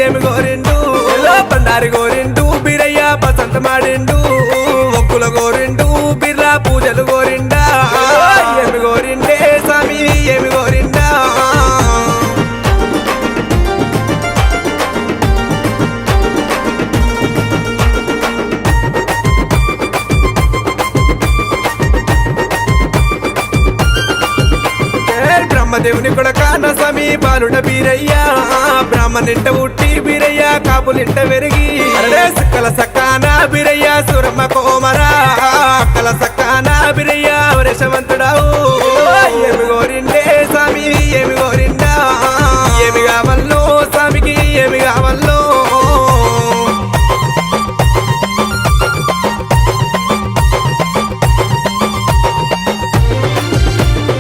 ఏమి గోరిండు బండారి గోరిండు బీరయ్య బసంత మాడిండు ఒక్కుల గోరిండు బిర్రా పూజలు గోరిండా ఏమి గోరిండే స్వామి ఏమి గోరిండా బ్రహ్మదేవుని కొడకాన స్వామి బాలుడ బీరయ్య బ్రాహ్మణింట ఉట్టి బీరయ్య కాపులింట వెరిగి సక్కల సక్కాన బీరయ్య సురమ్మ కోమరా అక్కల సక్కాన బీరయ్య వరేశవంతుడావు